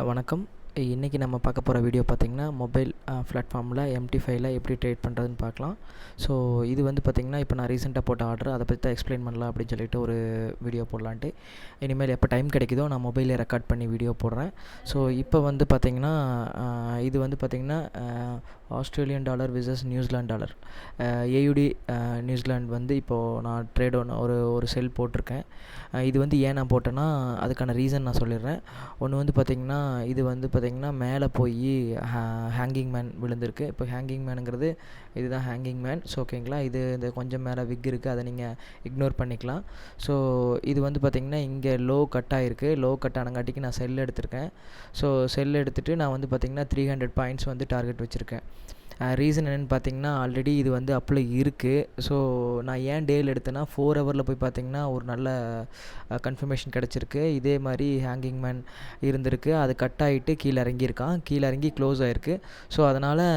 வணக்கம். இன்றைக்கி நம்ம பார்க்க போகிற வீடியோ பார்த்திங்கன்னா மொபைல் பிளாட்ஃபார்மில் MT5ல எப்படி ட்ரேட் பண்ணுறதுன்னு பார்க்கலாம். ஸோ இது வந்து பார்த்திங்கன்னா இப்போ நான் ரீசெண்டாக போட்ட ஆர்டர் அதை பற்றி தான் எக்ஸ்பிளைன் பண்ணலாம் அப்படின்னு சொல்லிட்டு ஒரு வீடியோ போடலான்ட்டு. இனிமேல் எப்போ டைம் கிடைக்குதோ நான் மொபைலில் ரெக்கார்ட் பண்ணி வீடியோ போடுறேன். ஸோ இப்போ வந்து பார்த்திங்கன்னா இது வந்து பார்த்திங்கன்னா Australian dollar versus New Zealand dollar, AUD New Zealand வந்து இப்போது நான் ட்ரேட் ஒரு செல் போட்டிருக்கேன். இது வந்து ஏன் நான் போட்டேன்னா அதுக்கான ரீசன் நான் சொல்லிடுறேன். ஒன்று வந்து பார்த்திங்கன்னா இது வந்து பார்த்திங்கன்னா மேலே போய் ஹேங்கிங் மேன் விழுந்திருக்கு. இப்போ ஹேங்கிங் மேனுங்கிறது இதுதான் ஹேங்கிங் மேன். ஸோ ஓகேங்களா, இது இந்த கொஞ்சம் மேலே விக் இருக்குது, அதை நீங்கள் இக்னோர் பண்ணிக்கலாம். ஸோ இது வந்து பார்த்திங்கன்னா இங்கே லோ கட் ஆகிருக்கு. லோ கட் ஆனங்காட்டிக்கு நான் செல் எடுத்திருக்கேன். ஸோ செல் எடுத்துகிட்டு நான் வந்து பார்த்திங்கன்னா 300 பாயிண்ட்ஸ் வந்து டார்கெட் வச்சுருக்கேன். ரீசன் என்னென்னு பார்த்தீங்கன்னா ஆல்ரெடி இது வந்து அப்பில் இருக்குது. ஸோ நான் ஏன் டேயில் எடுத்தேன்னா 4 ஹவரில் போய் பார்த்தீங்கன்னா ஒரு நல்ல கன்ஃபர்மேஷன் கிடச்சிருக்கு. இதே மாதிரி ஹேங்கிங் மேன் இருந்திருக்கு, அது கட் ஆகிட்டு கீழே இறங்கியிருக்கான், கீழே இறங்கி க்ளோஸ் ஆகிருக்கு. ஸோ அதனால்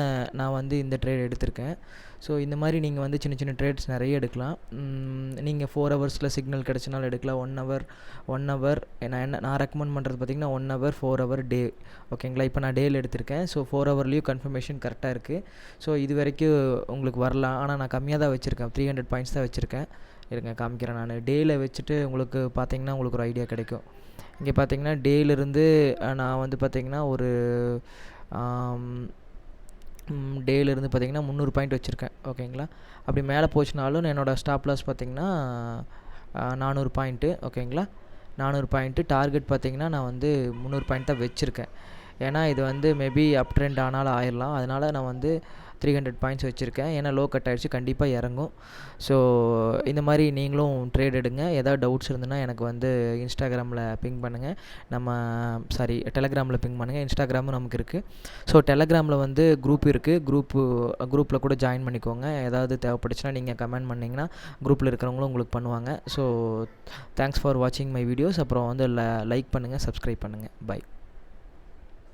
நான் வந்து இந்த ட்ரேட் எடுத்திருக்கேன். ஸோ இந்த மாதிரி நீங்கள் வந்து சின்ன சின்ன ட்ரேட்ஸ் நிறைய எடுக்கலாம். நீங்கள் 4 ஹவர்ஸில் சிக்னல் கிடச்சினாலும் எடுக்கலாம். 1 ஹவர் நான் ரெக்கமெண்ட் பண்ணுறது பார்த்திங்கன்னா 1 ஹவர் 4 ஹவர் டே. ஓகேங்களா, இப்போ நான் டேயில் எடுத்திருக்கேன். ஸோ 4 ஹவர்லேயும் கன்ஃபர்மேஷன் கரெக்டாக இருக்குது. ஸோ இது வரைக்கும் உங்களுக்கு வரலாம், ஆனால் நான் கம்மியாக தான் வச்சுருக்கேன், 300 பாயிண்ட்ஸ் தான் வச்சுருக்கேன். இருங்க காமிக்கிறேன். நான் டேயில் வச்சுட்டு உங்களுக்கு பார்த்தீங்கன்னா உங்களுக்கு ஒரு ஐடியா கிடைக்கும். இங்கே பார்த்தீங்கன்னா டேயிலிருந்து நான் வந்து பார்த்திங்கன்னா ஒரு டேயிலிருந்து பார்த்திங்கன்னா 300 பாயிண்ட் வச்சுருக்கேன். ஓகேங்களா, அப்படி மேலே போச்சுனாலும் என்னோடய ஸ்டாப் லாஸ் பார்த்திங்கன்னா 400 பாயிண்ட்டு. ஓகேங்களா, 400 பாயிண்ட்டு டார்கெட் பார்த்திங்கன்னா நான் வந்து 300 பாயிண்ட் தான் வச்சுருக்கேன். ஏன்னா இது வந்து மேபி அப் ட்ரெண்ட் ஆனாலும் ஆயிடலாம், அதனால் நான் வந்து 300 பாயிண்ட்ஸ் வச்சுருக்கேன். ஏன்னா லோ கட் ஆகிடுச்சு, கண்டிப்பாக இறங்கும். ஸோ இந்த மாதிரி நீங்களும் ட்ரேட் எடுங்க. ஏதாவது டவுட்ஸ் இருந்ததுன்னா எனக்கு வந்து இன்ஸ்டாகிராமில் பிங் பண்ணுங்கள். டெலகிராமில் பிங் பண்ணுங்கள். இன்ஸ்டாகிராமும் நமக்கு இருக்குது. ஸோ டெலகிராமில் வந்து குரூப் இருக்குது. குரூப்பில் கூட ஜாயின் பண்ணிக்கோங்க. ஏதாவது தேவைப்பட்டுச்சுன்னா நீங்கள் கமெண்ட் பண்ணிங்கன்னா குரூப்பில் இருக்கிறவங்களும் உங்களுக்கு பண்ணுவாங்க. ஸோ தேங்க்ஸ் ஃபார் வாட்சிங் மை வீடியோஸ். அப்புறம் வந்து லைக் பண்ணுங்கள், சப்ஸ்கிரைப் பண்ணுங்கள். பை.